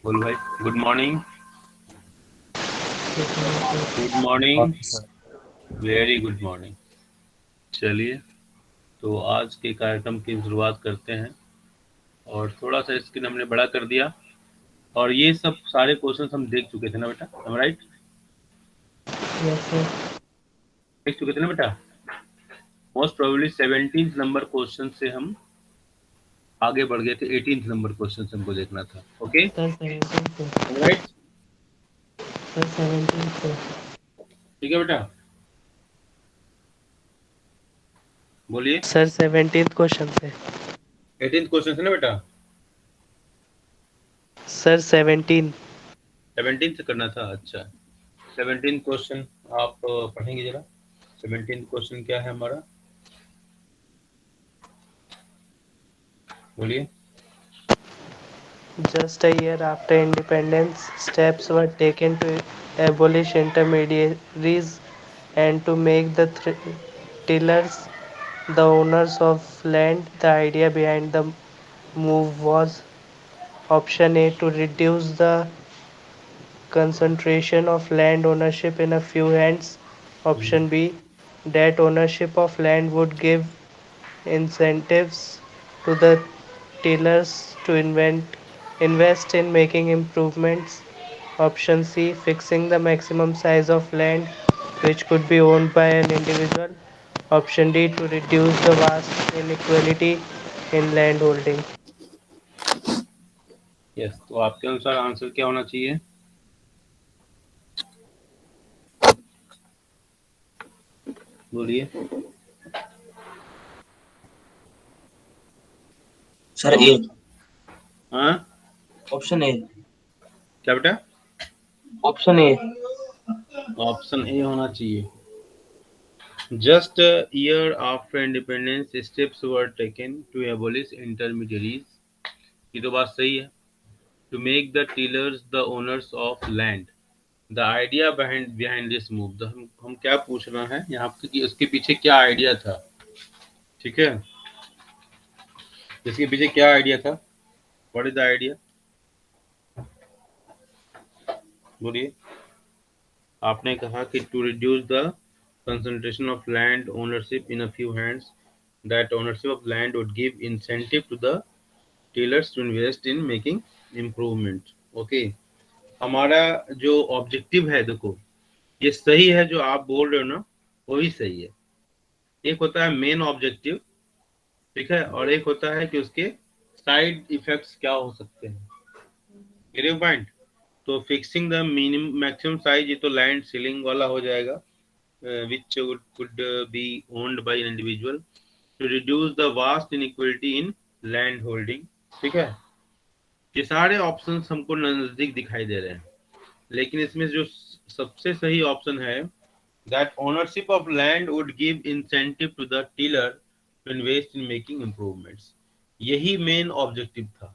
बोल भाई। Good morning. Good morning. Morning sir. Very good morning. चलिए, तो आज के कार्यक्रम की शुरुआत करते हैं। और थोड़ा सा स्क्रीन हमने बड़ा कर दिया। और ये सब सारे क्वेश्चन हम देख चुके थे ना बेटा, हम राइट? Yes sir. देख चुके थे ना बेटा। मोस्ट प्रोबेबली 17 नंबर क्वेश्चन से हम आगे बढ़ गए थे। 18 नंबर क्वेश्चन से हमको देखना था। ओके, सर 17 से। राइट? सर 17 से। ठीक है बेटा, बोलिए। सर 17 क्वेश्चन से। 18 क्वेश्चन है ना बेटा? सर 17। 17 से करना था, अच्छा। 17 क्वेश्चन आप पढ़ेंगे जरा। 17 क्वेश्चन क्या है हमारा, बोलिए। Just a year after independence, steps were taken to abolish intermediaries and to make the tillers the owners of land. The idea behind the move was option A to reduce the concentration of land ownership in a few hands. Option B that ownership of land would give incentives to the tillers to invest in making improvements. Option C fixing the maximum size of land which could be owned by an individual. Option D to reduce the vast inequality in land holding. Yes, तो आपके अनुसार answer क्या होना चाहिए? बोलिए। Sir ए। हाँ, option A. क्या बेटा? Option A. ऑप्शन ए होना चाहिए। Just year after independence steps were taken to abolish intermediaries. ये तो बात सही है। To make the tillers the owners of land. The idea behind this move. हम क्या पूछना है यहाँ पे कि उसके पीछे क्या आइडिया था। ठीक है, इसके पीछे क्या आइडिया था? What is the idea? बोलिए। आपने कहा कि to reduce the concentration of land ownership in a few hands, that ownership of land would give incentive to the tillers to invest in making improvement. Okay, हमारा जो objective है, देखो ये सही है जो आप बोल रहे हो ना, वही सही है। एक होता है मेन ऑब्जेक्टिव, ठीक है, और एक होता है कि उसके साइड इफेक्ट्स क्या हो सकते हैं। मेरे पॉइंट, तो fixing the minimum maximum size, ये तो लैंड सीलिंग वाला हो जाएगा, which could be owned by an individual to reduce the vast inequality in land holding। ठीक है, ये सारे ऑप्शंस हमको नजदीक दिखाई दे रहे हैं, लेकिन इसमें जो सबसे सही ऑप्शन है, that ownership of land would give incentive to the tiller to invest in making improvements। यही मेन ऑब्जेक्टिव था।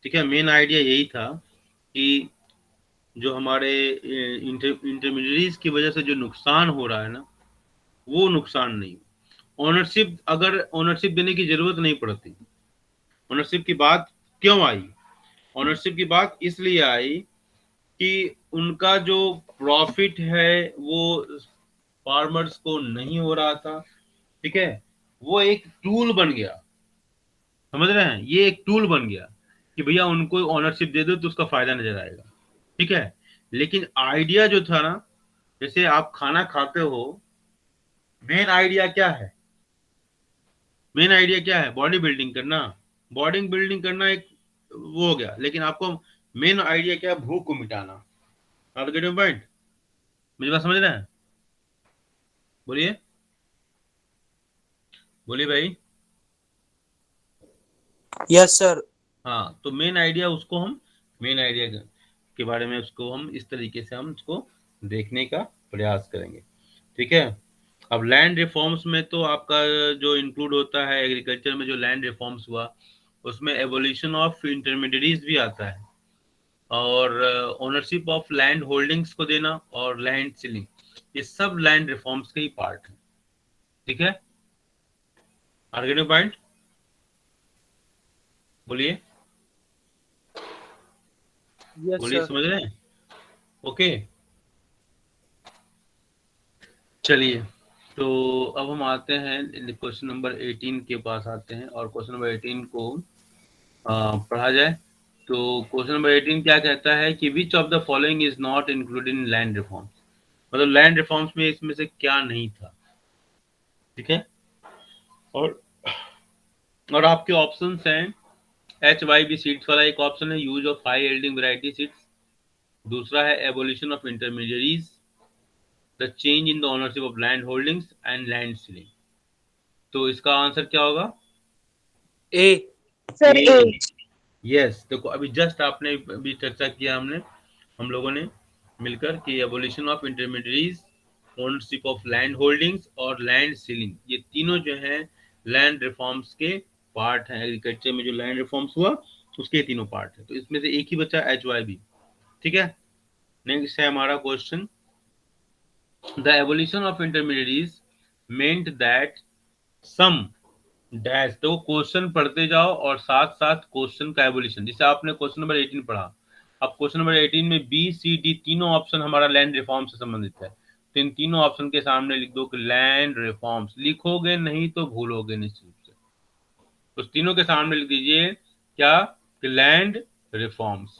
ठीक है, मेन आइडिया यही था कि जो हमारे इंटरमीडियरीज की वजह से जो नुकसान हो रहा है ना, वो नुकसान नहीं। ओनरशिप, अगर ओनरशिप देने की जरूरत नहीं पड़ती। ओनरशिप की बात क्यों आई? ओनरशिप की बात इसलिए आई कि उनका जो प्रॉफिट है वो फार्मर्स को नहीं हो रहा था। ठीक है, वो एक टूल बन गया। समझ रहे हैं, ये एक टूल बन गया कि भैया उनको ओनरशिप दे दो तो उसका फायदा नजर आएगा। ठीक है, लेकिन आइडिया जो था ना, जैसे आप खाना खाते हो, मेन आइडिया क्या है? मेन आइडिया क्या है? बॉडी बिल्डिंग करना। बॉडी बिल्डिंग करना एक वो हो गया, लेकिन आपको मेन आइडिया क्या है? भूख को मिटाना। आप गेटिंग पॉइंट? मुझे बात समझ रहे हैं? बोलिए, बोलिए भाई। Yes sir. हाँ, तो मेन आइडिया उसको हम, मेन आइडिया के बारे में उसको हम इस तरीके से हम उसको देखने का प्रयास करेंगे। ठीक है, अब लैंड रिफॉर्म्स में तो आपका जो इंक्लूड होता है एग्रीकल्चर में, जो लैंड रिफॉर्म्स हुआ उसमें एवोल्यूशन ऑफ इंटरमीडियरीज भी आता है, और ओनरशिप ऑफ लैंड होल्डिंग्स को देना, और लैंड सीलिंग, ये सब लैंड रिफॉर्म्स के ही पार्ट है। ठीक है, आर्गेनिक पॉइंट, बोलिए। Yes, बोलिए, sir. समझ रहे हैं? ओके, चलिए। तो अब हम आते हैं क्वेश्चन नंबर 18 के पास आते हैं, और क्वेश्चन नंबर 18 को पढ़ा जाए। तो क्वेश्चन नंबर 18 क्या कहता है कि विच of the following is not included in land reforms, मतलब लैंड रिफॉर्म्स में इसमें से क्या नहीं था। ठीक है, और आपके ऑप्शंस हैं HYB सीड्स वाला एक ऑप्शन है, use of high yielding variety seeds. दूसरा है abolition of intermediaries, the change in the ownership of land holdings and land ceiling. तो इसका आंसर क्या होगा? A. Sir, A. यस, देखो अभी जस्ट आपने अभी चर्चा किया हमने, हम लोगों ने मिलकर कि abolition of intermediaries, ownership of land holdings और लैंड सीलिंग, ये तीनों जो हैं लैंड रिफॉर्म्स के पार्ट हैं। एग्रीकल्चर में जो लैंड रिफॉर्म्स हुआ उसके तीनों पार्ट है, तो इसमें से एक ही बचा HYB। ठीक है, नेक्स्ट है हमारा question, the abolition of intermediaries meant that some dash. तो क्वेश्चन पढ़ते जाओ और साथ साथ क्वेश्चन का एवोल्यूशन, जैसे आपने क्वेश्चन नंबर 18 पढ़ा, अब क्वेश्चन नंबर 18 में B C D तीनों ऑप्शन हमारा लैंड रिफॉर्म से संबंधित है, तो इन तीनों ऑप्शन के सामने लिख दो कि लैंड रिफॉर्म्स। लिखोगे नहीं तो भूलोगे निश्चित रूप से, उस तीनों के सामने लिख दीजिए क्या, कि लैंड रिफॉर्म्स।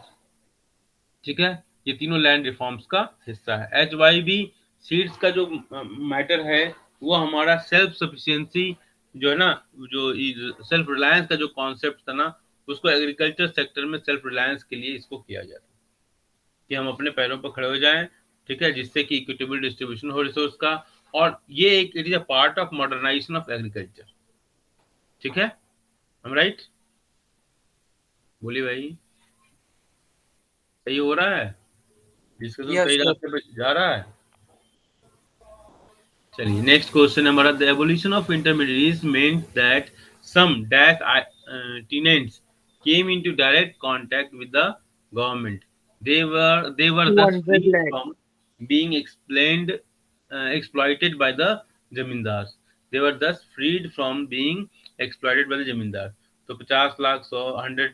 ठीक है, ये तीनों लैंड रिफॉर्म्स का हिस्सा है। HYB सीड्स का जो मैटर है वो हमारा सेल्फ सफिशिएंसी जो है ना, जो सेल्फ रिलायंस का जो कॉन्सेप्ट था ना, उसको एग्रीकल्चर सेक्टर में सेल्फ रिलायंस के लिए इसको किया जाता है कि हम अपने पैरों पर खड़े हो जाएं। ठीक है, जिससे कि इक्विटेबल डिस्ट्रीब्यूशन हो रिसोर्स का, और ये एक it is a part of modernisation of agriculture. ठीक है, हम राइट? बोलिए भाई, सही हो रहा है? डिस्कशन Yes, सही sir. रास्ते पे जा रहा है? चलिए, नेक्स्ट क्वेश्चन हमारा, the evolution of intermediaries meant that some dash tenants came into direct contact with the government. They were thus 200 free lakh. from being exploited by the जमींदार। They were thus freed from being exploited by the जमींदार। तो 50 lakh, 100, 100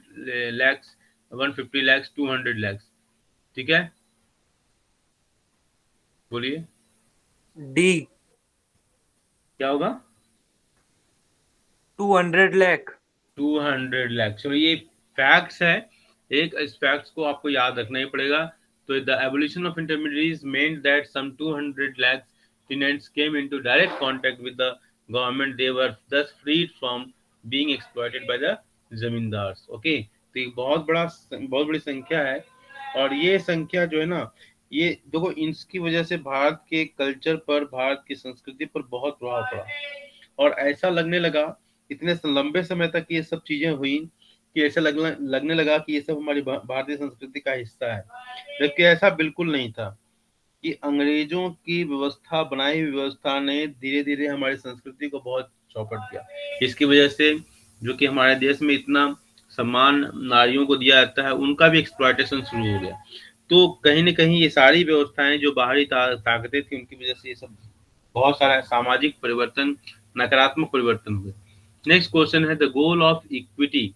lakhs, 150 lakhs, 200 lakhs। ठीक है, बोलिए D. क्या होगा? 200 lakh. 200 lakh. चलो, ये फैक्ट्स है, एक इस फैक्ट्स को आपको याद रखना ही पड़ेगा। तो the evolution of intermediaries meant that some 200 lakh tenants came into direct contact with the government. They were thus freed from being exploited by the zamindars. Okay, तो ये बहुत बड़ी संख्या है, और ये संख्या जो है ना, ये देखो इसकी वजह से भारत के कल्चर पर, भारत की संस्कृति पर बहुत प्रभाव पड़ा, और ऐसा लगने लगा इतने लंबे समय तक ये सब चीजें हुई कि ऐसा लगने लगा कि ये सब हमारी भारतीय संस्कृति का हिस्सा है, जबकि ऐसा बिल्कुल नहीं था। कि अंग्रेजों की व्यवस्था, बनाई हुई व्यवस्था ने धीरे धीरे हमारी संस्कृति को बहुत चौपट किया। इसकी वजह से जो कि हमारे देश में इतना सम्मान नारियों को दिया जाता है, उनका भी एक्सप्लॉयटेशन शुरू हो गया। तो कहीं न कहीं ये सारी व्यवस्थाएं जो बाहरी ताकतें थी, उनकी वजह से ये सब बहुत सारा सामाजिक परिवर्तन, नकारात्मक परिवर्तन हुए। नेक्स्ट क्वेश्चन है, the goal of equity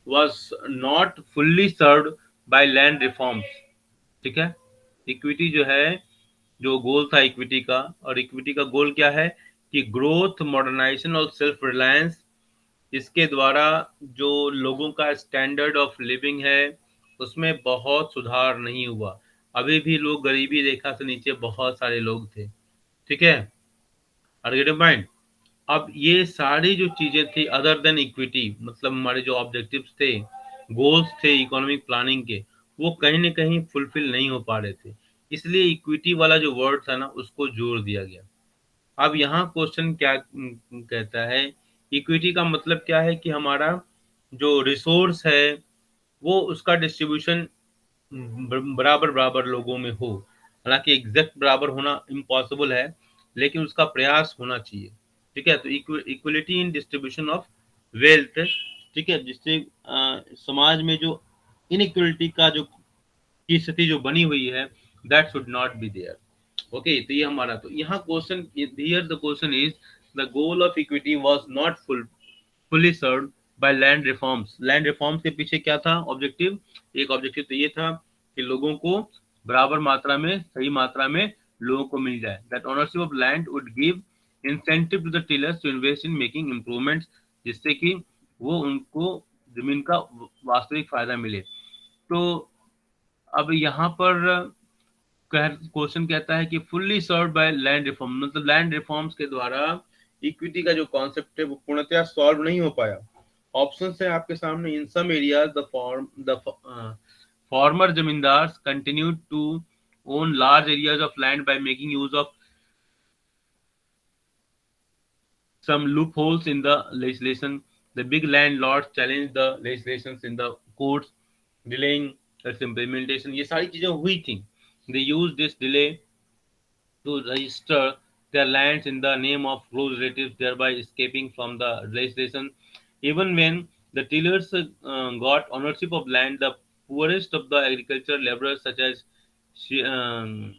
was not fully served by land reforms. ठीक है, इक्विटी जो है, जो गोल था इक्विटी का, और इक्विटी का गोल क्या है कि ग्रोथ, मॉडर्नाइजेशन और सेल्फ रिलायंस, इसके द्वारा जो लोगों का स्टैंडर्ड ऑफ लिविंग है उसमें बहुत सुधार नहीं हुआ। अभी भी लोग गरीबी रेखा से नीचे बहुत सारे लोग थे। ठीक है, आर गेट पॉइंट? अब ये सारी जो चीजें थी अदर देन इक्विटी, मतलब हमारे जो ऑब्जेक्टिव्स थे, गोल्स थे इकोनॉमिक प्लानिंग के, वो कहीं ना कहीं फुलफिल नहीं हो पा रहे थे। इसलिए इक्विटी वाला जो वर्ड था ना, उसको जोड़ दिया गया। अब यहाँ क्वेश्चन क्या कहता है, इक्विटी का मतलब क्या है कि हमारा जो रिसोर्स है वो उसका डिस्ट्रीब्यूशन बराबर बराबर लोगों में हो। हालांकि एग्जैक्ट बराबर होना इम्पॉसिबल है, लेकिन उसका प्रयास होना चाहिए। ठीक है, तो equality in distribution of wealth. ठीक है, जिससे समाज में जो इनइक्वलिटी का जो की स्थिति जो बनी हुई है, that should not be there. Okay, तो ये हमारा, तो यहाँ question, here the question is, the goal of equity was not fully served by land reforms. Land reforms के पीछे क्या था ऑब्जेक्टिव? एक ऑब्जेक्टिव तो ये था कि लोगों को बराबर मात्रा में, सही मात्रा में लोगों को मिल जाए। That ownership of land would give incentive to the tillers to invest in making improvements, जिससे कि वो उनको जमीन का वास्तविक फायदा मिले। तो अब यहाँ पर क्वेश्चन कहता है कि fully served by land reform, मतलब लैंड रिफॉर्म्स के द्वारा इक्विटी का जो कॉन्सेप्ट है वो पूर्णतया सॉल्व नहीं हो पाया। ऑप्शंस है आपके सामने। In some areas the former zamindars continue to own large areas of land by making use of some loopholes in the legislation. The big landlords challenged the legislations in the courts, delaying its implementation. ये सारी चीजें हुई थी। They used this delay to register their lands in the name of close relatives, thereby escaping from the legislation. Even when the tillers got ownership of land, the poorest of the agricultural laborers, such as she- um,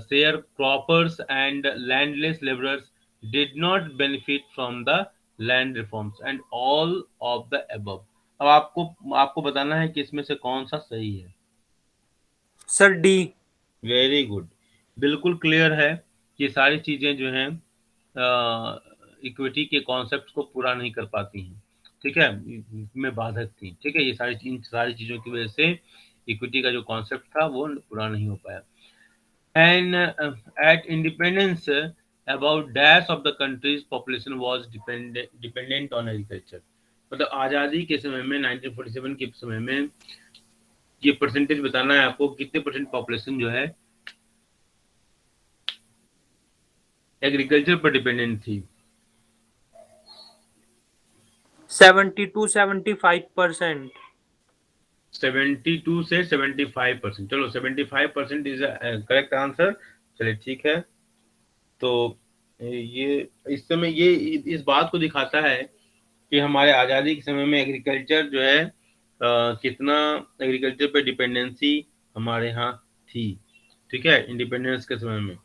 sharecroppers and landless laborers, did not benefit from the land reforms and all of the above. अब आपको आपको बताना है कि इसमें से कौन सा सही है। Sir D. Very good. बिल्कुल क्लियर है कि सारी चीजें जो हैं इक्विटी के कॉन्सेप्ट को पूरा नहीं कर पाती हैं। ठीक है, में बाधक थी। ठीक है, ये इन सारी चीजों की वजह से इक्विटी का जो कॉन्सेप्ट था वो पूरा नहीं हो पाया। And at independence about dash of the country's population was dependent on agriculture. मतलब आजादी के समय में 1947 के समय में ये परसेंटेज बताना है आपको, कितने परसेंट पॉपुलेशन जो है एग्रीकल्चर पर डिपेंडेंट थी। 72-75%। 72 से 75%। चलो 75% इज करेक्ट आंसर। चलिए ठीक है। तो ये इस समय ये इस बात को दिखाता है कि हमारे आज़ादी के समय में एग्रीकल्चर जो है कितना एग्रीकल्चर पे डिपेंडेंसी हमारे यहाँ थी। ठीक है, इंडिपेंडेंस के समय में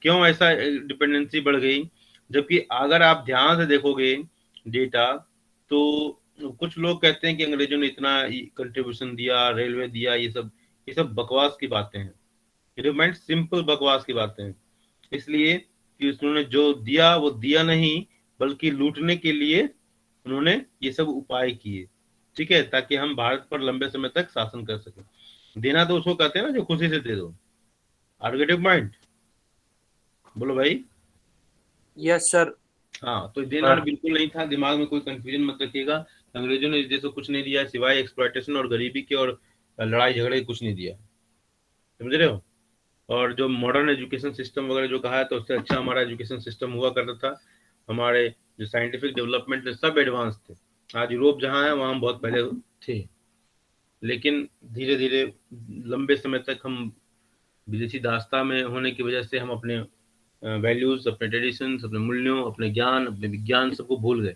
क्यों ऐसा डिपेंडेंसी बढ़ गई, जबकि अगर आप ध्यान से देखोगे डेटा तो कुछ लोग कहते हैं कि अंग्रेजों ने इतना कंट्रीब्यूशन दिया, रेलवे दिया, ये सब बकवास की बातें हैं। इट सिंपल बकवास की बातें हैं, इसलिए कि उन्होंने जो दिया वो दिया नहीं, बल्कि लूटने के लिए उन्होंने ये सब उपाय किए। ठीक है, ताकि हम भारत पर लंबे समय तक शासन कर सकें। देना तो उसको कहते हैं ना जो खुशी से दे दो। आर्गेटिव माइंड, बोलो भाई। Yes sir. हाँ, तो देना बिल्कुल नहीं था। दिमाग में कोई कंफ्यूजन मत रखिएगा। अंग्रेजों ने इस देश को कुछ नहीं दिया सिवाय एक्सप्लॉयटेशन और गरीबी के और लड़ाई झगड़े कुछ नहीं दिया। समझ रहे हो? और जो मॉडर्न एजुकेशन सिस्टम वगैरह जो कहा है, तो उससे अच्छा हमारा एजुकेशन सिस्टम हुआ करता था। हमारे जो साइंटिफिक डेवलपमेंट सब एडवांस थे। आज यूरोप जहाँ है वहाँ हम बहुत पहले थे, लेकिन धीरे धीरे लंबे समय तक हम विदेशी दास्ता में होने की वजह से हम अपने वैल्यूज, अपने ट्रेडिशंस, अपने मूल्यों, अपने ज्ञान, अपने विज्ञान सबको भूल गए।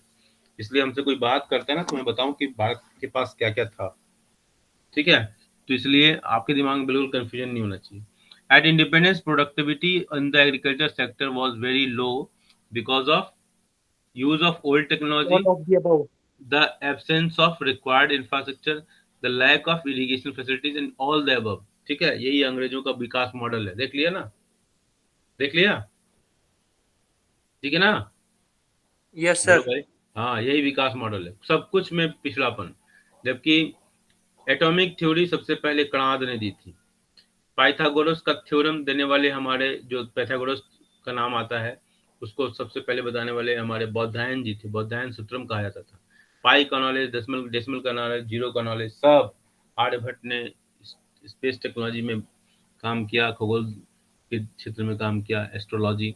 इसलिए हमसे कोई बात करता है ना तो मैं बताऊं कि भारत के पास क्या क्या था। ठीक है, तो इसलिए आपके दिमाग में बिल्कुल कंफ्यूजन नहीं होना चाहिए। At independence productivity in the agriculture sector was very low because of use of old technology, all of the above. the absence of required infrastructure, the lack of irrigation facilities and all the above। ठीक है, यही अंग्रेजों का विकास model है। देख लिया ना? देख लिया? ठीक है ना? यस बोलो सर। भाई। हाँ, यही विकास मॉडल है, सब कुछ में पिछड़ापन। जबकि एटॉमिक थ्योरी सबसे पहले कणाद ने दी थी। पाइथागोरस का थ्योरम देने वाले हमारे जो पाइथागोरस का नाम आता है, उसको सबसे पहले बताने वाले हमारे बौद्धायन जी थे। बौद्धायन सूत्रम कहा जाता था। पाई का नॉलेज, डेसिमल डेसिमल का नॉलेज, जीरो का नॉलेज, सब आर्यभट्ट ने स्पेस टेक्नोलॉजी में काम किया, खगोल के क्षेत्र में काम किया, एस्ट्रोलॉजी।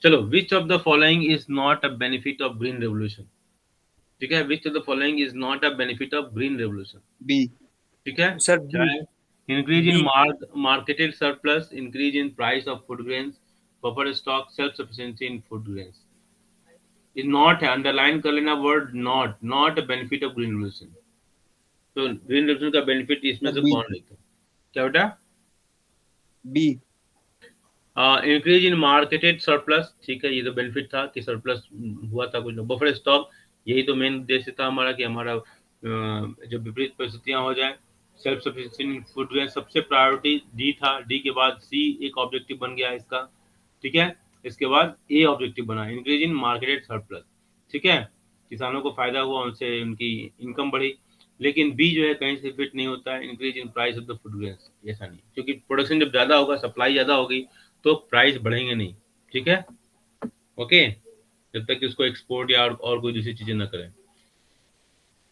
चलो, which of the following is not a benefit of green revolution. ठीक है, which of the following is not a benefit of green revolution. B. ठीक है, सर क्या बी। है? Increase in B. Marketed surplus, increase in price of food grains, buffer stock, self sufficiency in food grains. Is not है, underline कर लेना word not, not a benefit of green revolution. तो green revolution का benefit इसमें sir से B. कौन लेता है? क्या बेटा? B. Increase in marketed surplus. ठीक है, ये तो बेनिफिट था कि सरप्लस हुआ था कुछ। बफर स्टॉक, यही तो मेन उद्देश्य था हमारा कि हमारा जो विपरीत परिस्थितियां हो जाए self sufficiency in food grain सबसे प्रायोरिटी डी था, डी के बाद सी एक ऑब्जेक्टिव बन गया इसका, ठीक है। इसके बाद ए ऑब्जेक्टिव बना, इंक्रीज इन मार्केटेड सरप्लस, ठीक है, किसानों को फायदा हुआ, उनसे उनकी इनकम बढ़ी। लेकिन बी जो है कहीं से फिट नहीं होता है, increase in price of the food grains, ऐसा नहीं, क्योंकि प्रोडक्शन जब ज्यादा होगा, सप्लाई ज्यादा होगी, तो प्राइस बढ़ेंगे नहीं, ठीक है। ओके, जब तक कि उसको एक्सपोर्ट या और कोई दूसरी चीजें ना करें।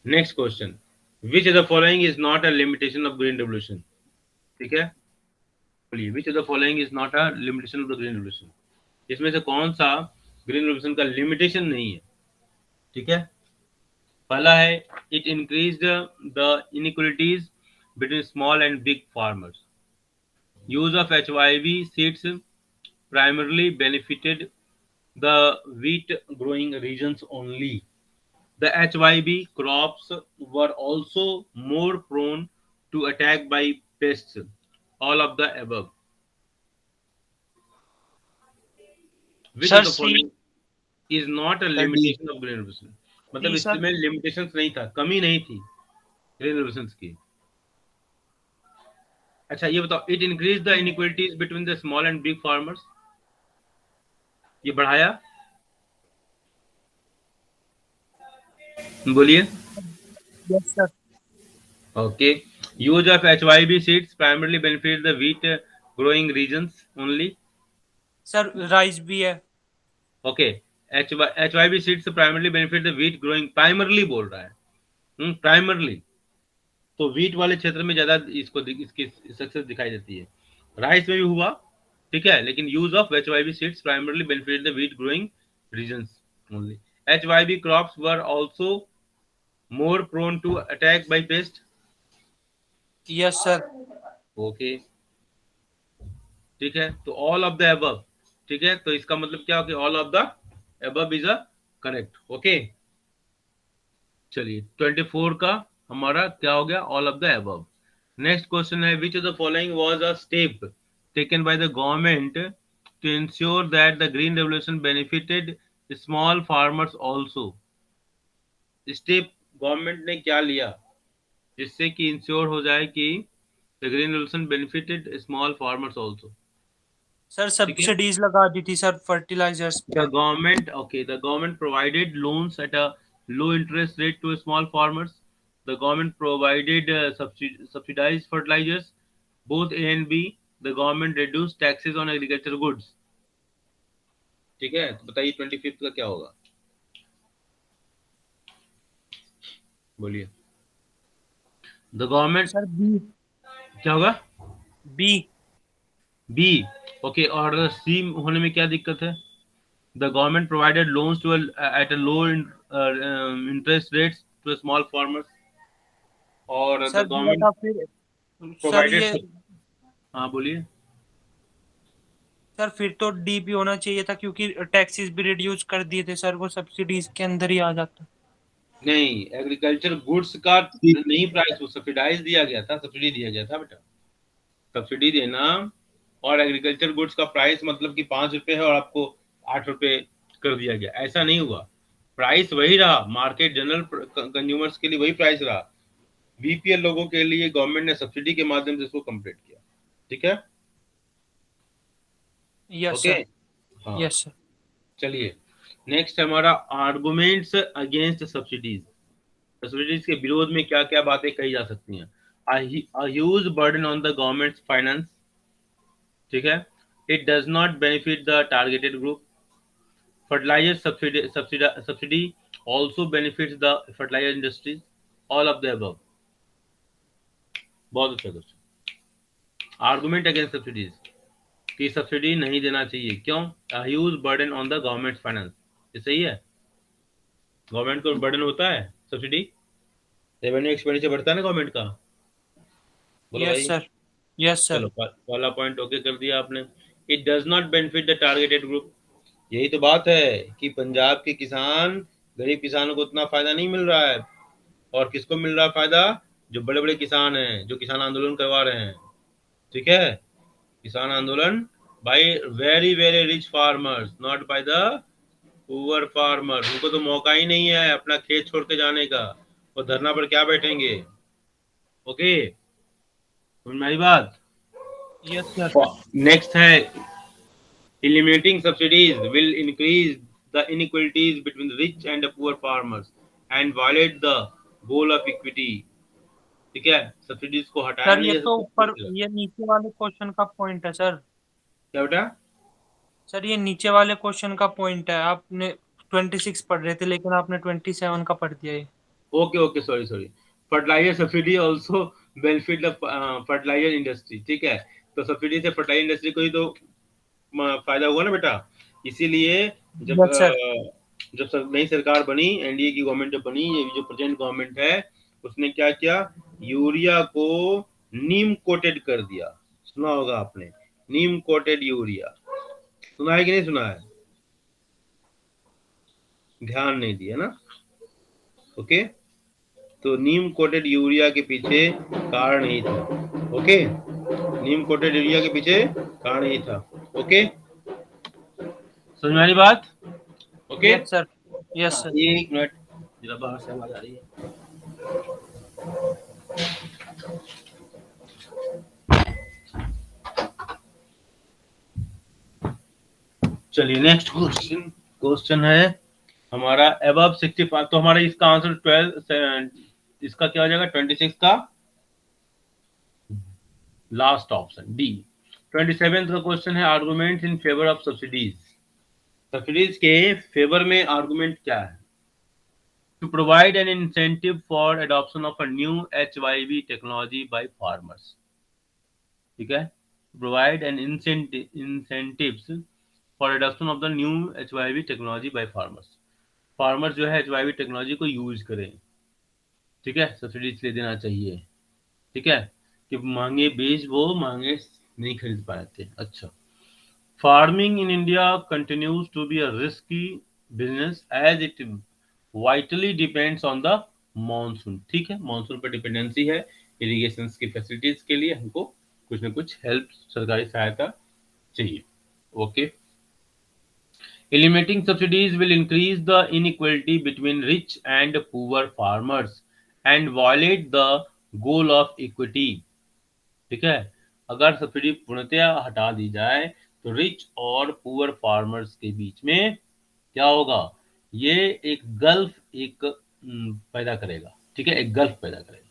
Next question, which of the following is not a limitation of green revolution, ठीक है, बोलिए विच of the following is not a limitation of the green revolution, इसमें से कौन सा ग्रीन रेवोल्यूशन का लिमिटेशन नहीं है, ठीक है। पहला है, it increase the inequalities between small and big farmers, use of HYV seeds primarily benefited the wheat growing regions only. The HYV crops were also more prone to attack by pests. All of the above. Which of sir the C. following is not a Sir, D. limitation of green revolution? मतलब सी sir. इसमें limitations नहीं था, कमी नहीं थी green revolutions की। अच्छा ये बताओ, it increased the inequalities between the small and big farmers, ये बढ़ाया, बोलिए। Yes sir. Okay. Use of HYV seeds primarily benefit the wheat growing regions only. Sir rice भी है। Okay. HYV seeds primarily benefit the wheat growing, primarily बोल रहा है, primarily, तो wheat वाले क्षेत्र में ज्यादा इसको इसकी सक्सेस दिखाई देती है। राइस में भी हुआ, ठीक है, लेकिन use of HYV seeds primarily benefit the wheat growing regions only. HYV crops were also more prone to attack by pest. Yes sir. Okay. ठीक है, तो ऑल ऑफ द अबव, ठीक है, तो इसका मतलब क्या हो कि all of the above is a correct. Okay, चलिए 24 का हमारा क्या हो गया, all of the above. Next question है, which of the following was a step taken by the government to ensure that the green revolution benefited small farmers also. Step government ने क्या लिया जिससे कि इंश्योर हो जाए कि the green revolution benefited small farmers also, sir ठीक है। सब्सिडीज लगा दी थी सर फर्टिलाइजर्स पे। The government provided loans at a low interest rate to small farmers. The government provided subsidized fertilizers, both A and B. The government reduced taxes on agricultural goods. ठीक है, तो बताइए 25th का क्या होगा, बोलिए। The government, sir B. क्या होगा, बी। बी। ओके, और सी होने में क्या दिक्कत है। The government provided loans to at a low interest rates to small farmers, और सर the दिया government था फिर। सर provided ये। हाँ बोलिए। सर फिर तो डी भी होना चाहिए था क्योंकि टैक्सेस भी रिड्यूस कर दिए थे सर, वो सब्सिडीज के अंदर ही आ जाता। नहीं, एग्रीकल्चर गुड्स का C. नहीं प्राइस, वो सब्सिडाइज दिया गया था, सब्सिडी दिया गया था बेटा, सब्सिडी देना। और एग्रीकल्चर गुड्स का प्राइस मतलब कि 5 रुपए है और आपको 8 रुपए कर दिया गया, ऐसा नहीं हुआ। प्राइस वही रहा, मार्केट जनरल कंज्यूमर्स के लिए वही प्राइस रहा, बीपीएल लोगों के लिए गवर्नमेंट ने सब्सिडी के माध्यम से इसको कंप्लीट किया, ठीक है। Yes okay, sir. हाँ, यस सर। चलिए नेक्स्ट हमारा आर्गुमेंट्स अगेंस्ट सब्सिडीज। सब्सिडीज के विरोध में क्या क्या बातें कही जा सकती हैं। A huge burden on the government's finance, ठीक है, it does not benefit the targeted group, fertilizer subsidy also benefits the fertilizer industries, all of the above। बहुत अच्छा क्वेश्चन, आर्गुमेंट अगेंस्ट सब्सिडीज, कि सब्सिडी नहीं देना चाहिए, क्यों, a huge burden on the government's finance, ये सही है, गवर्नमेंट को बर्डन होता है सब्सिडी, रेवेन्यू एक्सपेंडिचर बढ़ता है ना गवर्नमेंट का, बोलो यस भाई। सर। Yes sir. चलो वाला पॉइंट ओके कर दिया आपने। It does not benefit the targeted group, यही तो बात है कि पंजाब के किसान, गरीब किसानों को उतना फायदा नहीं मिल रहा है, और किसको मिल रहा है फायदा, जो बड़े बड़े किसान हैं, जो किसान आंदोलन करवा रहे हैं, ठीक है, किसान आंदोलन by very very rich farmers, not by the poor farmer. उनको तो मौका ही नहीं है अपना खेत छोड़ के जाने का, वो धरना पर क्या बैठेंगे। ओके, समझ में आई बात? Yes sir. नेक्स्ट है, eliminating subsidies will increase the inequalities between the rich and the poor farmers and violate the goal of equity. ठीक है, सब्सिडीज को हटाया सर नहीं ये जा तो ऊपर, सकता। ये नीचे वाले क्वेश्चन का पॉइंट है सर। क्या बेटा? सर ये नीचे वाले क्वेश्चन का पॉइंट है, आपने 26 पढ़ रहे थे लेकिन आपने 27 का पढ़ दिया ये। Okay okay, sorry sorry. Fertiliser subsidy also benefit the fertiliser industry. ठीक है, तो सब्सिडी से फर्टिलाइजर इंडस्ट्री को ही तो फायदा हुआ ना बेटा। इसीलिए जब यस सर। नई सरकार बनी, एनडीए की गवर्नमेंट जब बनी, ये जो प्रेजेंट गवर्नमेंट है, उसने क्या किया, यूरिया को नीम कोटेड कर दिया। सुना होगा आपने, नीम कोटेड यूरिया। सुना है कि नहीं सुना है? ध्यान नहीं दिया ना। ओके, तो नीम कोटेड यूरिया के पीछे कारण यही था। ओके, नीम कोटेड यूरिया के पीछे कारण यही था। ओके, समझ में आ रही बात? ओके। Yes sir. यस हाँ, सर। ये एक मिनट, जरा बाहर से आवाज आ रही है। चलिए नेक्स्ट क्वेश्चन। क्वेश्चन है हमारा अबव 65, तो हमारा इसका आंसर 12, इसका क्या हो जाएगा 26 का लास्ट ऑप्शन डी। 27 का क्वेश्चन है argument in favour of subsidies. Subsidies के फेवर में आर्गुमेंट क्या है? To provide an incentive for adoption of a new HYV technology by farmers. ठीक है, provide an incentives for adoption of the new HYV technology by farmers. Farmers जो है HYV technology को use करें। ठीक है, सब्सिडी इसलिए देना चाहिए। ठीक है, कि महंगे बीज वो महंगे नहीं खरीद पाए थे। अच्छा, farming in India continues to be a risky business as it vitally depends on the monsoon. ठीक है, मानसून पर डिपेंडेंसी है। इरिगेशन की फैसिलिटीज के लिए हमको कुछ ना कुछ हेल्प, सरकारी सहायता चाहिए। Okay, eliminating subsidies will increase the inequality between rich and poor farmers and violate the goal of equity। ठीक है, अगर सब्सिडी पूर्णतया हटा दी जाए तो रिच और पुअर फार्मर्स के बीच में क्या होगा, ये एक गल्फ एक पैदा करेगा। ठीक है, एक गल्फ पैदा करेगा।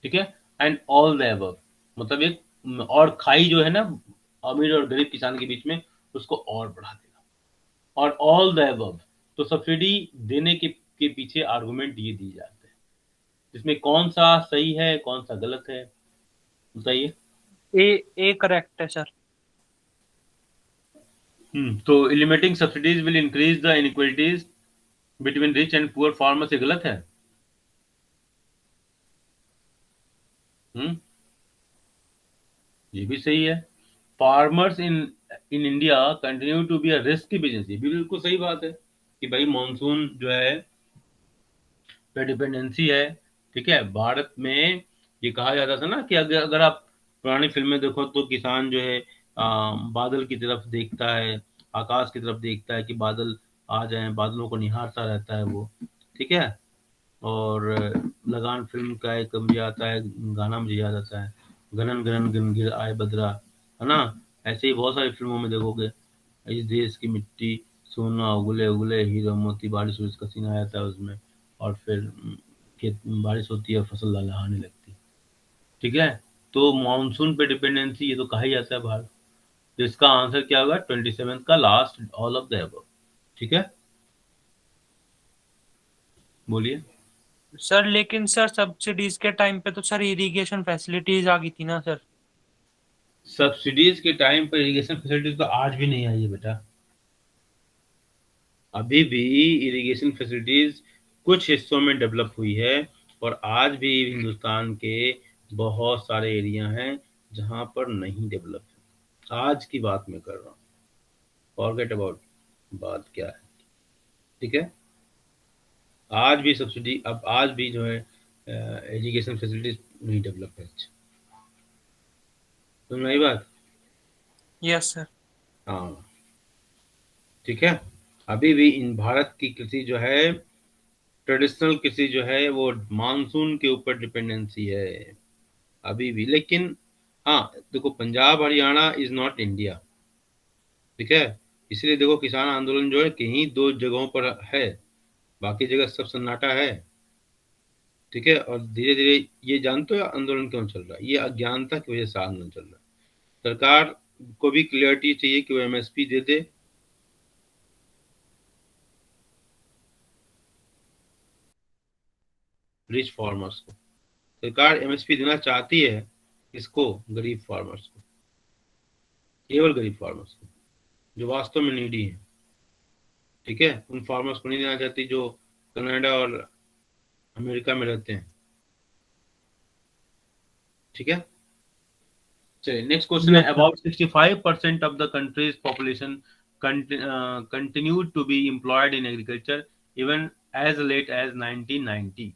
ठीक है, एंड ऑल द अबव, मतलब एक और खाई जो है ना अमीर और गरीब किसान के बीच में, उसको और बढ़ा देगा। और ऑल द अबव, तो सब्सिडी देने के पीछे आर्गुमेंट ये दिए जाते हैं, जिसमें कौन सा सही है कौन सा गलत है, बताइए। ए करेक्ट है सर। तो eliminating subsidies will increase the inequalities between rich and poor farmers, ये गलत है। हम्म ये भी सही है। Farmers in in India continue to be a risky business, ये भी बिल्कुल सही बात है कि भाई मानसून जो है पे डिपेंडेंसी है। ठीक है, भारत में ये कहा जाता था ना कि अगर अगर आप पुरानी फिल्में देखो तो किसान जो है बादल की तरफ देखता है, आकाश की तरफ देखता है कि बादल आ जाएं, बादलों को निहारता रहता है वो। ठीक है, और लगान फिल्म का एक मुझे आता है गाना, मुझे याद आता है, गगन गगन गनगिर आए बदरा, है ना। ऐसे ही बहुत सारी फिल्मों में देखोगे, इस देश की मिट्टी सोना उगले उगले हीरो मोती, बारिश उरिश का सीन आ जाता है उसमें, और फिर खेत बारिश होती है, फसल लहलहाने लगती है। ठीक है, तो मानसून पे डिपेंडेंसी ये तो कहा ही जाता है भारत। तो इसका आंसर क्या होगा 27 का last, all of the above. ठीक है, बोलिए। सर लेकिन सर सब्सिडीज के टाइम पे तो सर इरिगेशन फैसिलिटीज आ गई थी ना सर। सब्सिडीज के टाइम पर इरिगेशन फैसिलिटीज तो आज भी नहीं आई है बेटा। अभी भी इरिगेशन फैसिलिटीज कुछ हिस्सों में डेवलप हुई है, और आज भी हिंदुस्तान के बहुत सारे एरिया हैं जहां पर नहीं डेवलप है। आज की बात मैं कर रहा हूँ, फॉरगेट अबाउट बात क्या है। ठीक है, आज भी सब्सिडी, अब आज भी जो है एजुकेशन फैसिलिटीज नहीं डेवलप है। अच्छा, सुन रही बात? Yes sir. हाँ, ठीक है, अभी भी इन भारत की कृषि जो है, ट्रेडिशनल कृषि जो है वो मानसून के ऊपर डिपेंडेंसी है अभी भी। लेकिन हाँ देखो, Punjab Haryana is not India, ठीक है। इसलिए देखो, किसान आंदोलन जो है कहीं दो जगहों पर है, बाकी जगह सब सन्नाटा है, ठीक है। और धीरे धीरे, ये जानते हो आंदोलन क्यों चल रहा है? ये अज्ञानता की वजह से आंदोलन चल रहा है। सरकार को भी क्लियरिटी चाहिए कि वो एमएसपी दे दे, रिच फार्मर्स को। सरकार एमएसपी देना चाहती है, किसको? गरीब फार्मर्स को, केवल गरीब फार्मर्स को, जो वास्तव में नीडी है, ठीक है। उन फार्मर्स को नहीं देना चाहती जो कनाडा और अमेरिका में रहते हैं, ठीक है। चलिए, नेक्स्ट क्वेश्चन है। Yes sir. About 65% of the country's population continued to be employed in agriculture even as late as 1990.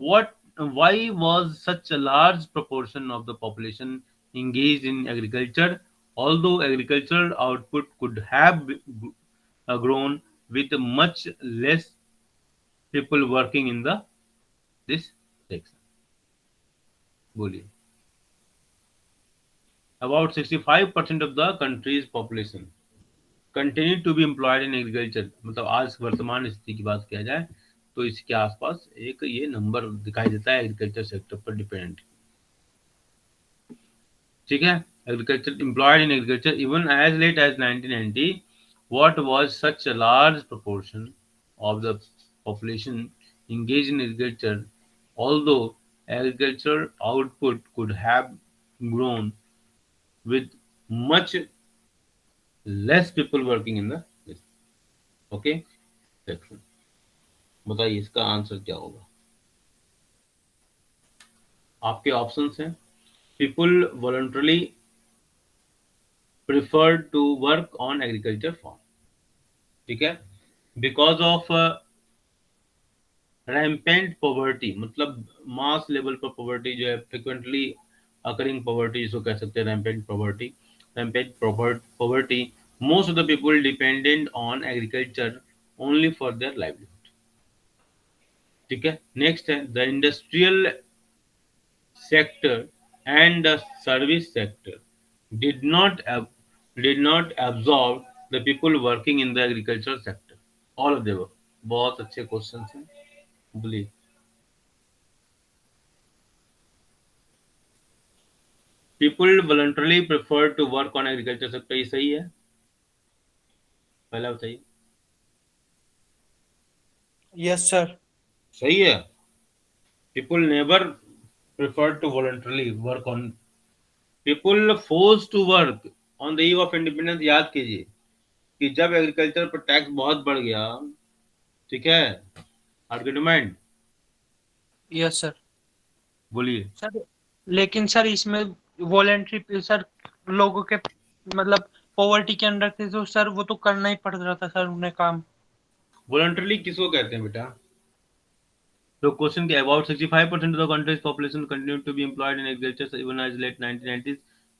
What? Why was such a large proportion of the population engaged in agriculture, although agricultural output could have grown with much less people working in the this section? बोलिए। About 65% of the country's population continue to be employed in agriculture, मतलब आज वर्तमान स्थिति की बात किया जाए तो इसके आसपास एक ये नंबर दिखाई देता है एग्रीकल्चर सेक्टर पर डिपेंडेंट, ठीक है। Agriculture employed in agriculture even as late as 1990. What was such a large proportion of the population engaged in agriculture, although agricultural output could have grown with much less people working in the this? Okay, section. बताइए इसका answer क्या होगा? आपके options हैं। People voluntarily prefer to work on agriculture farm, ठीक है। Because of rampant poverty, मतलब mass level पर पॉवर्टी जो है, फ्रिक्वेंटली अकरिंग पॉवर्टी जिसको कह सकते हैं rampant poverty. Rampant poverty, most of the people dependent on agriculture only for their livelihood, ठीक है। नेक्स्ट है the industrial sector and the service sector did not did not absorb the people working in the agricultural sector. All of them. बहुत अच्छे question हैं, बोलिए। People voluntarily prefer to work on agriculture sector, ये सही है? पहला बताइए। Yes sir. सही है। People never prefer to voluntarily work on, people forced to work on the eve of independence। याद कीजिए कि जब एग्रीकल्चर पर टैक्स बहुत बढ़ गया, ठीक है, आर्गुमेंट यस सर। बोलिए। सर लेकिन सर इसमें वॉलेंट्री सर लोगों के मतलब पॉवर्टी के अंडर थे तो सर वो तो करना ही पड़ रहा था सर उन्हें काम। वॉलंटरली किसको कहते हैं बेटा? तो क्वेश्चन के about 65% of the country's population continued to be employed in agriculture even as late 1990s.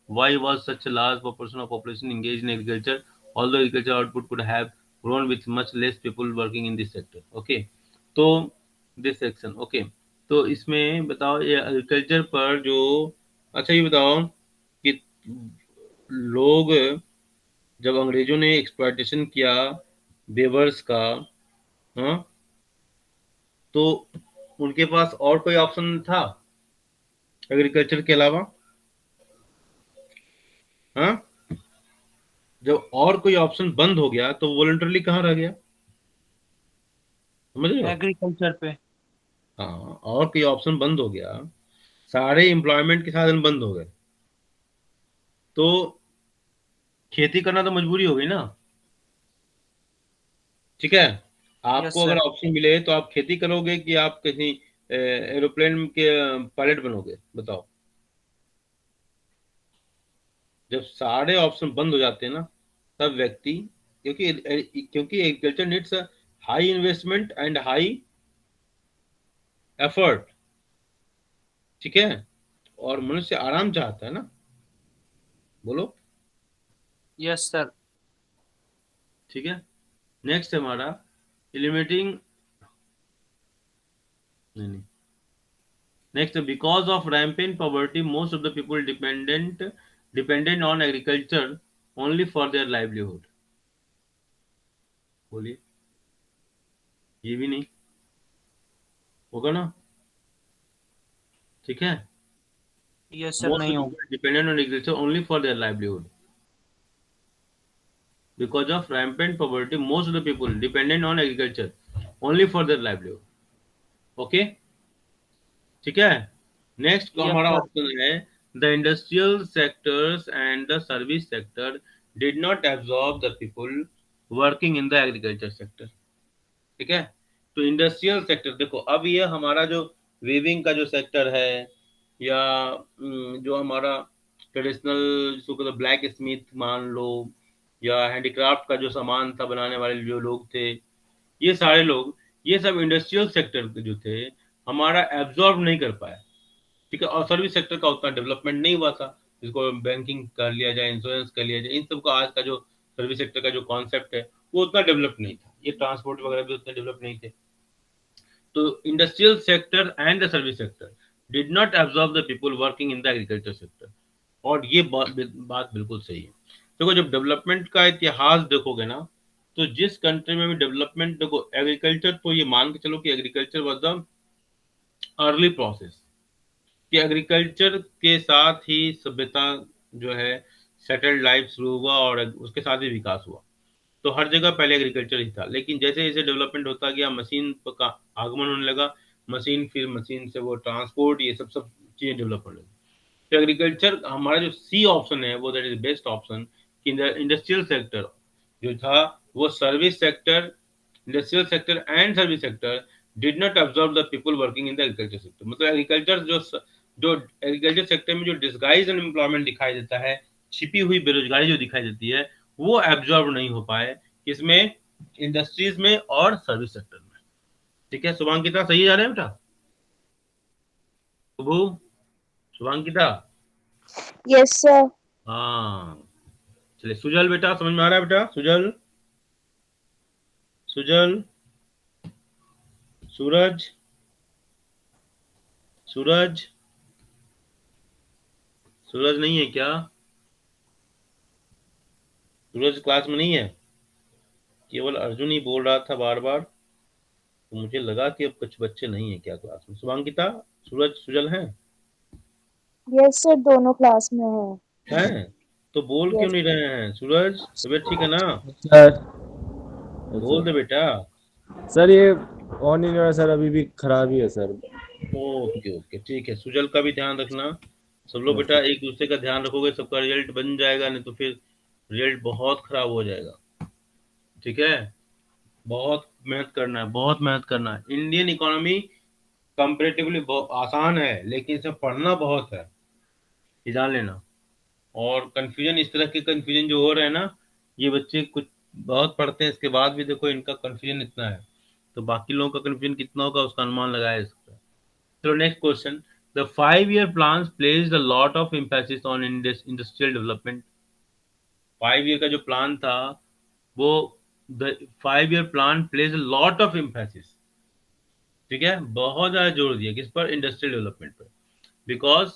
Why was such a large proportion of population engaged in agriculture, although agriculture output could have grown with much less people working in this sector? Okay, तो this section, okay, तो इसमें बताओ ये agriculture पर जो, अच्छा ये बताओ कि लोग जब अंग्रेजों ने एक्सप्लॉयटेशन किया बेवर्स का, हाँ, तो उनके पास और कोई ऑप्शन था एग्रीकल्चर के अलावा? हाँ, जब और कोई ऑप्शन बंद हो गया तो वॉलंटरली कहाँ रह गया? समझ रहे हो? एग्रीकल्चर पे। हाँ, और कोई ऑप्शन बंद हो गया, सारे एम्प्लॉयमेंट के साधन बंद हो गए, तो खेती करना तो मजबूरी हो गई ना, ठीक है। यस आपको अगर सर। ऑप्शन मिले तो आप खेती करोगे कि आप कहीं एरोप्लेन के पायलट बनोगे? बताओ। जब सारे ऑप्शन बंद हो जाते हैं ना, तब व्यक्ति, क्योंकि agriculture needs high investment and high effort, ठीक है, और मनुष्य आराम चाहता है ना, बोलो, यस सर। ठीक है। नेक्स्ट है हमारा एलिमिनेटिंग, नहीं नहीं, Next, because of rampant poverty, most of the people dependent on agriculture only for their livelihood. बोलिए, ये भी नहीं होगा ना, ठीक है. यस सर, Most of नहीं the होगा. people dependent on agriculture only for their livelihood. Because of rampant poverty, most of the people dependent on agriculture only for their livelihood. Okay, ठीक है. नेक्स्ट यस हमारा sir. Option है the industrial sectors and the service sector did not absorb the people working in the agriculture sector. ठीक है. तो industrial sector देखो, अब ये हमारा जो वीविंग का जो सेक्टर है, या जो हमारा ट्रेडिशनल जिसको कहते ब्लैक स्मिथ मान लो, या हैंडीक्राफ्ट का जो सामान था बनाने वाले जो लोग थे, ये सारे लोग, ये सब इंडस्ट्रियल सेक्टर के जो थे हमारा एब्जॉर्ब नहीं कर पाए. ठीक है. और सर्विस सेक्टर का उतना डेवलपमेंट नहीं हुआ था, जिसको बैंकिंग कर लिया जाए, इंश्योरेंस कर लिया जाए, इन सब का आज का जो सर्विस सेक्टर का जो कॉन्सेप्ट है वो उतना डेवलप नहीं था. ये ट्रांसपोर्ट वगैरह भी उतने डेवलप नहीं थे. तो industrial sector and the service sector did not absorb the people working in the agriculture sector. और ये बात बिल्कुल सही है. देखो, जब डेवलपमेंट का इतिहास देखोगे ना, तो जिस कंट्री में भी डेवलपमेंट देखो, एग्रीकल्चर तो ये मान के चलो कि agriculture was the early process, कि एग्रीकल्चर के साथ ही सभ्यता जो है सेटल्ड लाइफ शुरू हुआ और उसके साथ ही विकास हुआ. तो हर जगह पहले एग्रीकल्चर ही था, लेकिन जैसे जैसे डेवलपमेंट होता गया, मशीन का आगमन होने लगा, मशीन, फिर मशीन से वो ट्रांसपोर्ट, ये सब सब चीजें डेवलप होने लगी. तो एग्रीकल्चर हमारा जो सी ऑप्शन है वो दैट इज बेस्ट ऑप्शन, कि इंडस्ट्रियल सेक्टर जो था वो service sector, industrial sector and service sector did not absorb the people working in the agriculture sector. मतलब एग्रीकल्चर जो एग्रीकल्चर सेक्टर में जो डिस्गाइज अनएम्प्लॉयमेंट दिखाई देता है, छिपी हुई बेरोजगारी जो दिखाई देती है, वो एब्जॉर्ब नहीं हो पाए इसमें, इंडस्ट्रीज में और सर्विस सेक्टर में. ठीक है. शुभांकिता सही जा रहे हैं बेटा? शुभू, शुभांकिता? Yes sir. हाँ, चलिए. सुजल बेटा, समझ में आ रहा है बेटा? सुजल, सुजल, सूरज, सूरज, सूरज नहीं है क्या? सूरज क्लास में नहीं है? केवल अर्जुन ही बोल रहा था बार बार, तो मुझे लगा कि अब कुछ बच्चे नहीं है क्या क्लास में. शुभांकिता, सूरज, सुजल हैं? यस सर, दोनों क्लास में है. हैं? तो बोल क्यों यस. नहीं रहे हैं? सूरज, तबीयत ठीक है ना? सर. बोल दे बेटा. सर ये ऑन ही नहीं हो रहा सर, अभी भी खराब ही है सर. ओके ओके, ठीक है. सुजल का भी ध्यान रखना. सब लोग बेटा एक दूसरे का ध्यान रखोगे, सबका रिजल्ट बन जाएगा, नहीं तो फिर रिजल्ट बहुत खराब हो जाएगा. ठीक है. बहुत मेहनत करना है, बहुत मेहनत करना है. इंडियन इकोनॉमी कंपेरेटिवली आसान है, लेकिन इसे पढ़ना बहुत है, ये जान लेना. और कंफ्यूजन, इस तरह के कंफ्यूजन जो हो रहे हैं ना, ये बच्चे कुछ बहुत पढ़ते हैं, इसके बाद भी देखो इनका कंफ्यूजन इतना है, तो बाकी लोगों का कंफ्यूजन कितना होगा उसका अनुमान लगाया इसका. चलो next question. The 5 year plans placed a lot of emphasis on industrial development. 5 year का जो प्लान था वो, the 5 year plan plays a lot of emphasis. ठीक है. बहुत ज्यादा जोर दिया किस पर? इंडस्ट्रियल डेवलपमेंट पर. Because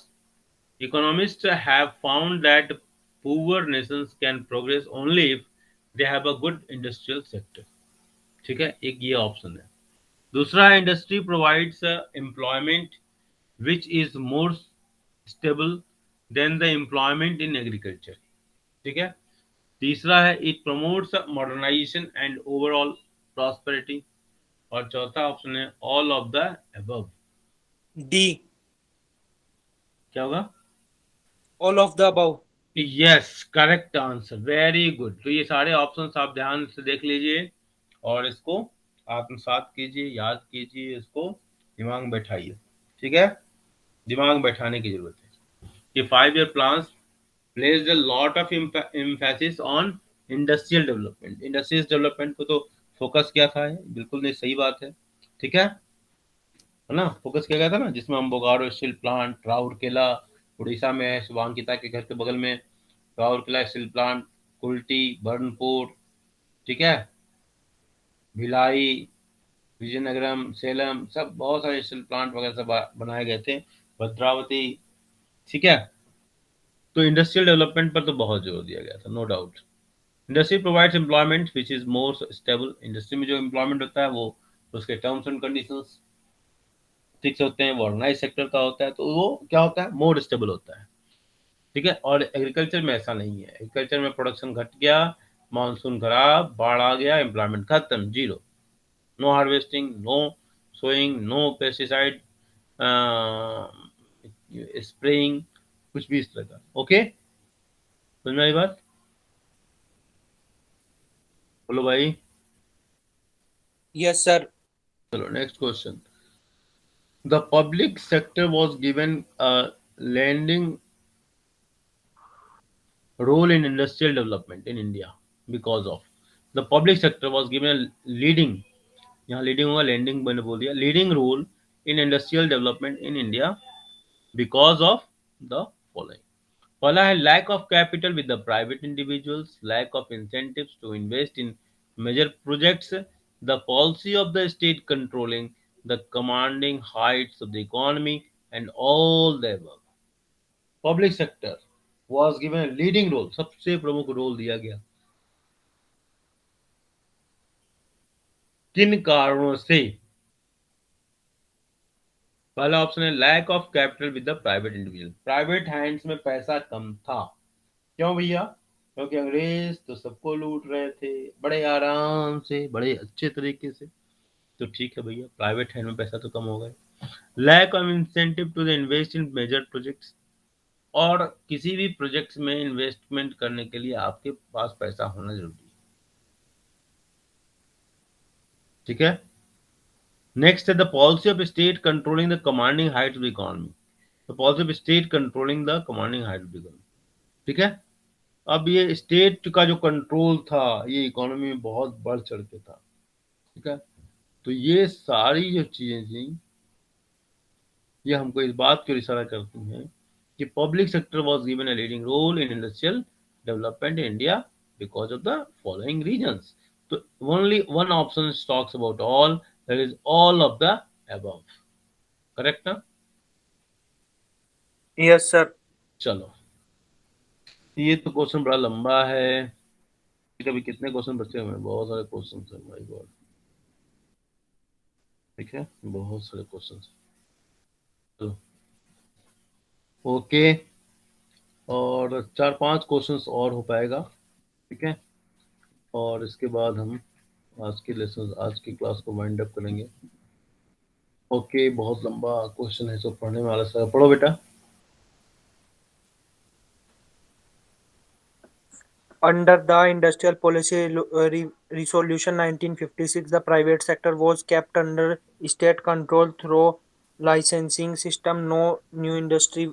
economists have found that poor nations can progress only if they have a good industrial sector. ठीक है. एक ये ऑप्शन है. दूसरा है industry provides employment which is more stable than the employment in agriculture. ठीक है. तीसरा है it promotes modernization and overall prosperity. और चौथा ऑप्शन है all of the above. D, क्या होगा? All of the above. Yes, correct answer, very good. तो ये सारे ऑप्शंस आप ध्यान से देख लीजिए और इसको आत्मसात कीजिए, याद कीजिए, इसको दिमाग में बैठाइए. ठीक है. दिमाग में बैठाने की जरूरत है कि 5 year plans placed a lot of emphasis on industrial development. Industrial development को तो फोकस किया था, बिल्कुल नहीं, सही बात है. ठीक है ना. फोकस किया गया था ना, जिसमें हम बोगारो स्टील प्लांट, राउरकेला उड़ीसा में है, शुभांकिता के घर के बगल में राउरकेला स्टील प्लांट, कुल्टी, बर्नपुर, ठीक है, भिलाई, विजयनगरम, सेलम, सब बहुत सारे स्टील प्लांट वगैरह सब बनाए गए थे, भद्रावती। ठीक है, तो इंडस्ट्रियल डेवलपमेंट पर तो बहुत जोर दिया गया था, no doubt. Industry provides employment which is more stable. Industry में जो एम्प्लॉयमेंट होता है वो उसके टर्म्स एंड कंडीशंस फिक्स होते हैं, वो ऑर्गेनाइज सेक्टर का होता है, तो वो क्या होता है, मोर स्टेबल होता है। ठीक है, और एग्रीकल्चर में ऐसा नहीं है। एग्रीकल्चर में प्रोडक्शन घट गया, मानसून खराब, बाढ़ आ गया, एम्प्लॉयमेंट खत्म, zero. No harvesting, no sowing, no pesticide spraying, कुछ भी इस तरह का। ओके, समझ में आई बात? बोलो भाई। Yes sir. चलो next question. The public sector was given a lending role in industrial development in India because of the public sector was given a leading, यहाँ leading होगा, lending मैंने बोल दिया, leading role in industrial development in India because of the following. पहला है lack of capital with the private individuals, lack of incentives to invest in major projects, the policy of the state controlling the commanding heights of the economy, and all the above. Public sector was given a leading role, सबसे प्रमुख role दिया गया। किन कारणों से? पहला option है lack of capital with the private individual, private hands में पैसा कम था। क्यों भैया? क्योंकि अंग्रेज तो सबको लूट रहे थे बड़े आराम से, बड़े अच्छे तरीके से। तो ठीक है भैया, प्राइवेट हैंड में पैसा तो कम हो गया। Lack of incentive to the invest in major projects, और किसी भी प्रोजेक्ट्स में इन्वेस्टमेंट करने के लिए आपके पास पैसा होना जरूरी है। ठीक है, नेक्स्ट है the policy of state controlling the commanding height of the economy, the policy of state controlling the commanding height of the economy. ठीक है, अब ये स्टेट का जो कंट्रोल था ये इकोनॉमी में बहुत बढ़ चढ़ के था। ठीक है, तो ये सारी जो चीजें थी ये हमको इस बात की इशारा करती हैं कि public sector was given a leading role in industrial development in India because of the following reasons. तो only one option talks about all, that is all of the above. Correct ना? Yes sir. चलो, ये तो question बड़ा लंबा है। कभी कितने क्वेश्चन बचे हुए हैं? बहुत सारे क्वेश्चन है, माय गॉड। ठीक है, बहुत सारे क्वेश्चन। चलो ओके, और 4-5 क्वेश्चंस और हो पाएगा। ठीक है, और इसके बाद हम आज की लेसन, आज की क्लास को वाइंड अप करेंगे। ओके, बहुत लंबा क्वेश्चन है, सब पढ़ने वाला सर, पढ़ो बेटा। Under the Industrial Policy Resolution 1956, the private sector was kept under state control through licensing system. No new industry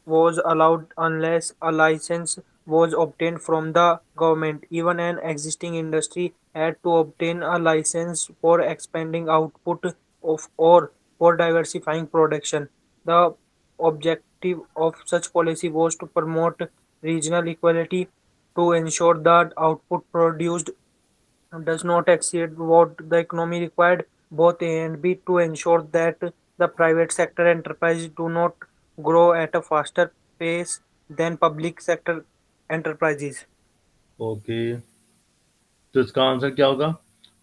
was allowed unless a license was obtained from the government. Even an existing industry had to obtain a license for expanding output of or for diversifying production. The objective of such policy was to promote regional equality, to ensure that output produced does not exceed what the economy required, both A and B, to ensure that the private sector enterprises do not grow at a faster pace than public sector enterprises. Okay, तो इसका answer क्या होगा?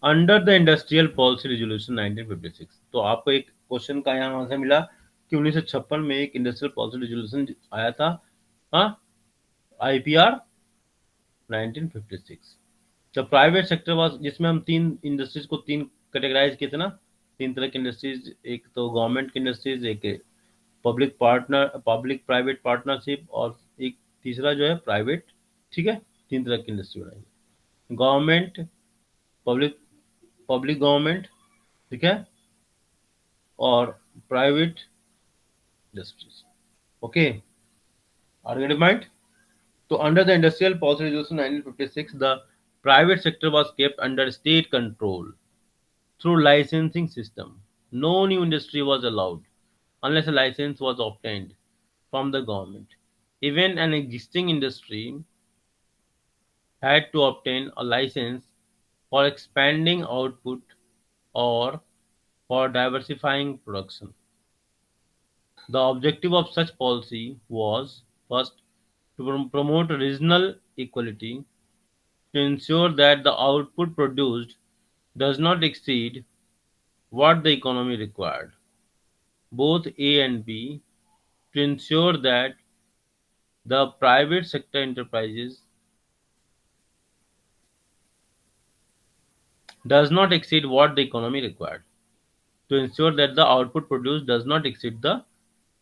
Under the industrial policy resolution 1956। तो आपको एक question का यहाँ answer मिला कि 1956 में एक इंडस्ट्रियल पॉलिसी रेजोल्यूशन आया था, हाँ, IPR 1956। The private sector was, जिसमें हम तीन इंडस्ट्रीज को तीन कैटेगराइज किए थे ना, तीन तरह की इंडस्ट्रीज, एक तो गवर्नमेंट की इंडस्ट्रीज, एक पब्लिक प्राइवेट पार्टनरशिप, और एक तीसरा जो है प्राइवेट। ठीक है, तीन तरह की इंडस्ट्री बनाई, गवर्नमेंट, पब्लिक पब्लिक गवर्नमेंट, ठीक है, और प्राइवेट इंडस्ट्रीज। Okay, argument. तो under the Industrial Policy Resolution 1956, the private sector was kept under state control through licensing system. No new industry was allowed unless a license was obtained from the government. Even an existing industry had to obtain a license for expanding output or for diversifying production. The objective of such policy was first to promote regional equality, to ensure that the output produced does not exceed what the economy required, both A and B, to ensure that the private sector enterprises does not exceed what the economy required, to ensure that the output produced does not exceed the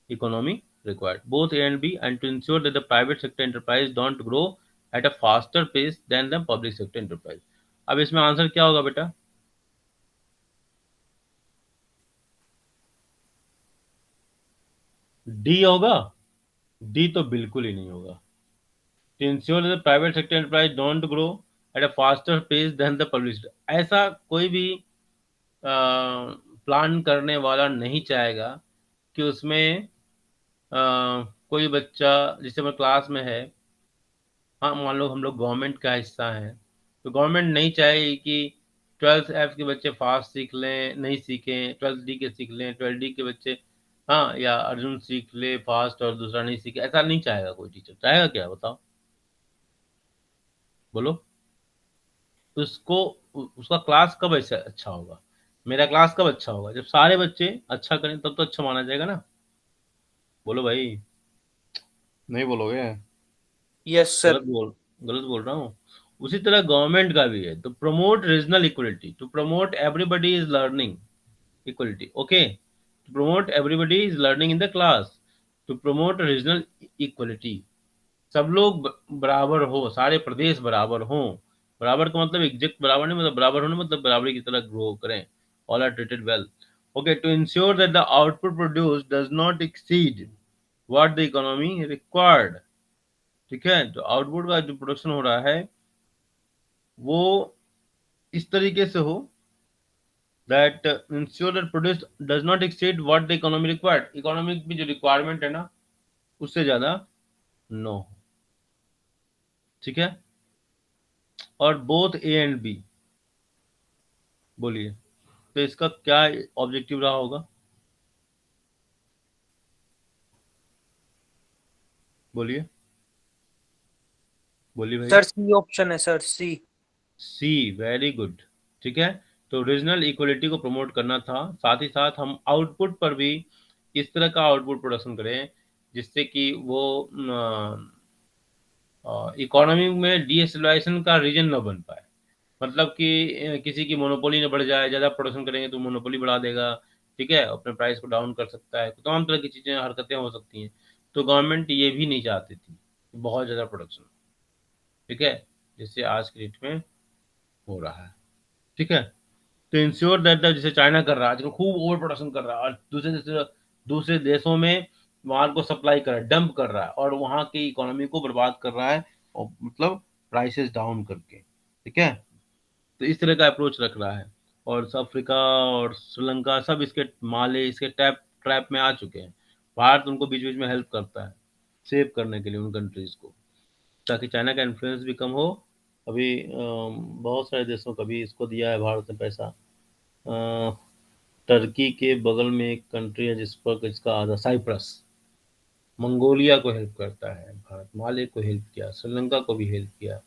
economy required, both A and B, and to ensure that the private sector enterprise don't grow at a faster pace than the public sector enterprise. अब इसमें answer क्या होगा बेटा? D होगा? D तो बिल्कुल ही नहीं होगा. To ensure that the private sector enterprise don't grow at a faster pace than the public sector. ऐसा कोई भी प्लान करने वाला नहीं चाहेगा कि उसमें कोई बच्चा जिस समय क्लास में है, हाँ मान लो हम लोग गवर्नमेंट का हिस्सा है, तो गवर्नमेंट नहीं चाहेगी कि 12th F के बच्चे फास्ट सीख लें, नहीं सीखें, 12th D के सीख लें, 12th D के बच्चे हाँ या अर्जुन सीख ले फास्ट और दूसरा नहीं सीखे. ऐसा नहीं चाहेगा कोई टीचर. चाहेगा क्या बताओ? बोलो. उसको उसका क्लास कब ऐसा अच्छा होगा? मेरा क्लास कब अच्छा होगा? जब सारे बच्चे अच्छा करें तब तो अच्छा माना जाएगा ना. बोलो भाई. नहीं बोलोगे? Yes sir. गलत बोल रहा हूँ. उसी तरह गवर्नमेंट का भी है. तो promote regional equality, to promote everybody is learning equality. Okay, to promote everybody is learning in the class, to promote regional equality. सब लोग बराबर हो, सारे प्रदेश बराबर हो. बराबर का मतलब एग्जैक्ट बराबर नहीं, मतलब बराबर होने मतलब बराबरी की तरह ग्रो करें. All are treated well. Okay, to ensure that the output produce does not exceed what the economy required. ठीक है, तो आउटपुट का जो प्रोडक्शन हो रहा है वो इस तरीके से हो that ensure that produce does not exceed what the economy required. Economic में जो रिक्वायरमेंट है ना उससे ज्यादा नो हो. ठीक है, और बोथ ए एंड बी. बोलिए, तो इसका क्या ऑब्जेक्टिव रहा होगा? बोलिए बोलिए भाई. सर सी ऑप्शन है सर, सी. सी, वेरी गुड. ठीक है, तो रीजनल इक्वलिटी को प्रमोट करना था. साथ ही साथ हम आउटपुट पर भी इस तरह का आउटपुट प्रोडक्शन करें जिससे कि वो इकोनॉमी में डीएसलाइजेशन का रीजन न बन पाए. मतलब कि किसी की मोनोपोली न बढ़ जाए. ज़्यादा प्रोडक्शन करेंगे तो मोनोपोली बढ़ा देगा. ठीक है, अपने प्राइस को डाउन कर सकता है. तमाम तरह की चीज़ें हरकतें हो सकती हैं. तो गवर्नमेंट ये भी नहीं चाहती थी बहुत ज़्यादा प्रोडक्शन. ठीक है, जिससे आज की डेट में हो रहा है. ठीक है, तो इंश्योर दैट जैसे चाइना कर रहा है आजकल, खूब ओवर प्रोडक्शन कर रहा है और दूसरे देशों में माल को सप्लाई कर रहा है, डंप कर रहा है और वहाँ की इकोनॉमी को बर्बाद कर रहा है, और मतलब प्राइसेस डाउन करके. ठीक है, तो इस तरह का अप्रोच रख रहा है. और अफ्रीका और श्रीलंका सब इसके माले इसके ट्रैप में आ चुके हैं. भारत उनको बीच बीच में हेल्प करता है सेव करने के लिए उन कंट्रीज को, ताकि चाइना का इन्फ्लुएंस भी कम हो. अभी बहुत सारे देशों का भी इसको दिया है भारत ने पैसा. टर्की के बगल में एक कंट्री है जिस पर इसका आधा, साइप्रस, मंगोलिया को हेल्प करता है भारत. माले को हेल्प किया, श्रीलंका को भी हेल्प किया.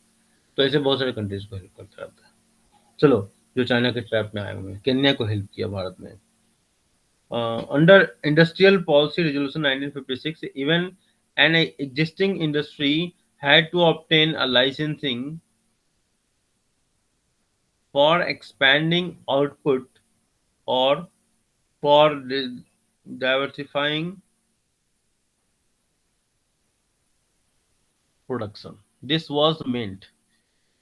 तो ऐसे बहुत सारे कंट्रीज को हेल्प करता रहता है. चलो, जो चाइना के ट्रैप में आए हुए हैं, केन्या को हेल्प किया भारत ने. Under industrial policy resolution 1956, even an existing industry had to obtain a licensing for expanding output or for diversifying production. This was meant.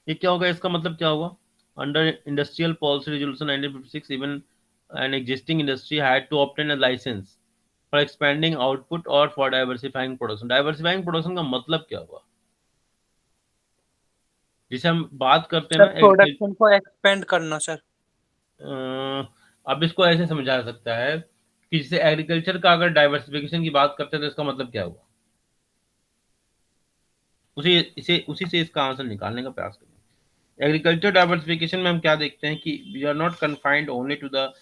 ये क्या होगा? इसका मतलब क्या होगा? Under industrial policy resolution 1956, even an existing industry had to obtain a license for expanding output or for diversifying production. Diversifying production का मतलब क्या हुआ? जिसे हम बात करते हैं सर ना प्रोडक्शन को एक्सपेंड करना सर. अब इसको ऐसे समझा सकता है कि जैसे एग्रीकल्चर का अगर डाइवर्सिफिकेशन की बात करते हैं तो इसका मतलब क्या हुआ? उसी से इसका आंसर निकालने का प्रयास करें. एग्रीकल्चर डाइवर्सिफिकेशन में हम क्या देखते हैं कि we are not confined only to the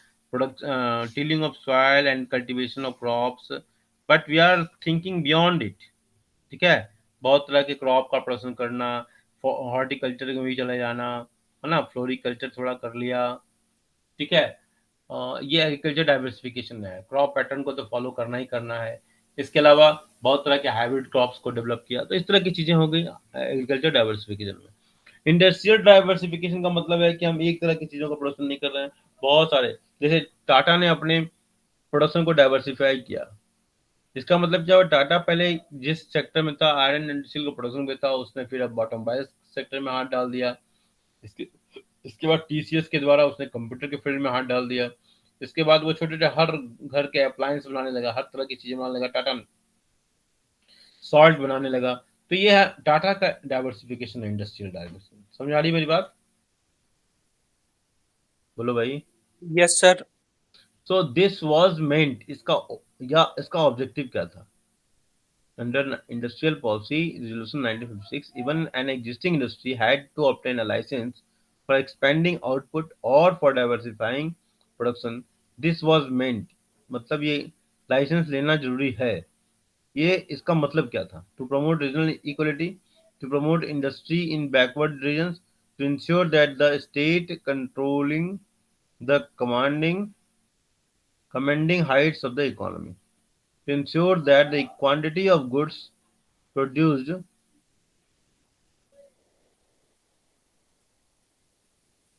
tilling of soil and cultivation of crops, but we are thinking beyond it. ठीक है, बहुत तरह के क्रॉप का प्रोडक्शन करना, हॉर्टिकल्चर में भी चले जाना, है ना, फ्लोरिकल्चर थोड़ा कर लिया, ठीक है। ये एग्रीकल्चर डाइवर्सिफिकेशन है, क्रॉप पैटर्न को तो फॉलो करना ही करना है। इसके अलावा बहुत तरह के हाइब्रिड क्रॉप्स को डेवलप किया, तो इस तरह की चीजें हो गई एग्रीकल्चर डाइवर्सिफिकेशन में। इंडस्ट्रियल डाइवर्सिफिकेशन का मतलब है कि हम एक तरह की चीजों का प्रोडक्शन नहीं कर रहे हैं, बहुत सारे, जैसे टाटा ने अपने प्रोडक्शन को डाइवर्सिफाई किया। इसका मतलब क्या हुआ, टाटा पहले जिस सेक्टर में था, आयरन एंड स्टील को प्रोडक्शन में था, उसने फिर अब ऑटोमोबाइल सेक्टर में हाथ डाल दिया। इसके इसके बाद टीसीएस के द्वारा उसने कंप्यूटर के फील्ड में हाथ डाल दिया। इसके बाद वो छोटे छोटे हर घर के अप्लायंस बनाने लगा, हर तरह की चीजें बनाने लगा, टाटा सॉल्ट बनाने लगा। तो ये है टाटा का डाइवर्सिफिकेशन है, इंडस्ट्रियल डाइवर्सिफिकेशन। समझ आ रही मेरी बात? बोलो भाई। Yes sir. So this was meant, इसका ऑब्जेक्टिव क्या था? Under Industrial Policy Resolution 1956, even an existing industry had to obtain a license for expanding output or for diversifying production. This was meant, मतलब ये लाइसेंस लेना जरूरी है, ये इसका मतलब क्या था? To promote regional equality, to promote industry in backward regions, to ensure that the state controlling the commanding heights of the economy, to ensure that the quantity of goods produced,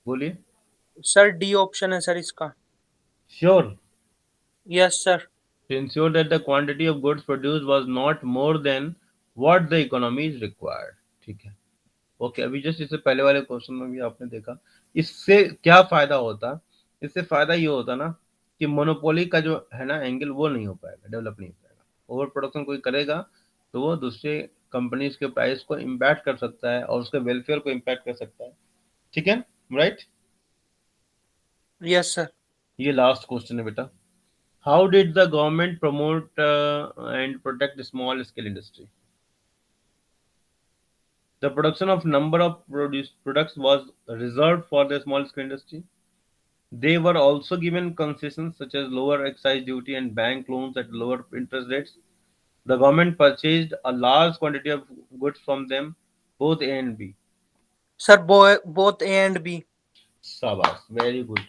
बोलिए। Sir D option है sir इसका। Sure? Yes sir. To ensure that the quantity of goods produced was not more than what the economy is required। ठीक है, okay. अभी just इससे पहले वाले question में भी आपने देखा, इससे क्या फायदा होता? इससे फायदा ये होता ना कि मोनोपोली का जो है ना एंगल, वो नहीं हो पाएगा, डेवलप नहीं हो पाएगा। ओवर प्रोडक्शन कोई करेगा तो वो दूसरे कंपनीज के प्राइस को इम्पैक्ट कर सकता है और उसके वेलफेयर को इम्पैक्ट कर सकता है, ठीक है, राइट? Yes sir. ये लास्ट क्वेश्चन है बेटा। How did the government promote and protect the small scale industry? The production of number of products was reserved for the small scale industry. They were also given concessions such as lower excise duty and bank loans at lower interest rates. The government purchased a large quantity of goods from them, both A and B. Sir both A and B. शाबाश, very good.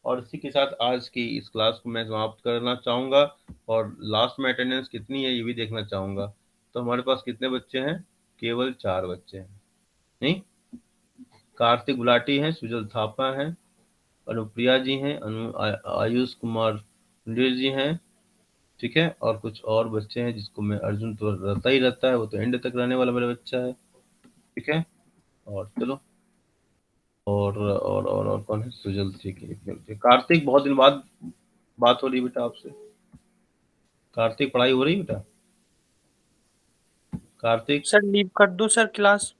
और इसी के साथ आज की इस class को मैं समाप्त करना चाहूँगा, और लास्ट में अटेंडेंस कितनी है ये भी देखना चाहूँगा। तो हमारे पास कितने बच्चे हैं? केवल 4 बच्चे हैं। नहीं, कार्तिक गुलाटी हैं, सुजल थापा हैं, अनुप्रिया जी हैं, आयुष कुमार पंडित जी हैं, ठीक है, और कुछ और बच्चे हैं जिसको मैं, अर्जुन तो रहता ही रहता है, वो तो एंड तक रहने वाला मेरा बच्चा है, ठीक है। और चलो, और कौन है? सुजल, ठीक है। कार्तिक, बहुत दिन बाद बात हो रही बेटा आपसे। कार्तिक, पढ़ाई हो रही बेटा? कार्तिक, सर लीव कर दूं सर क्लास?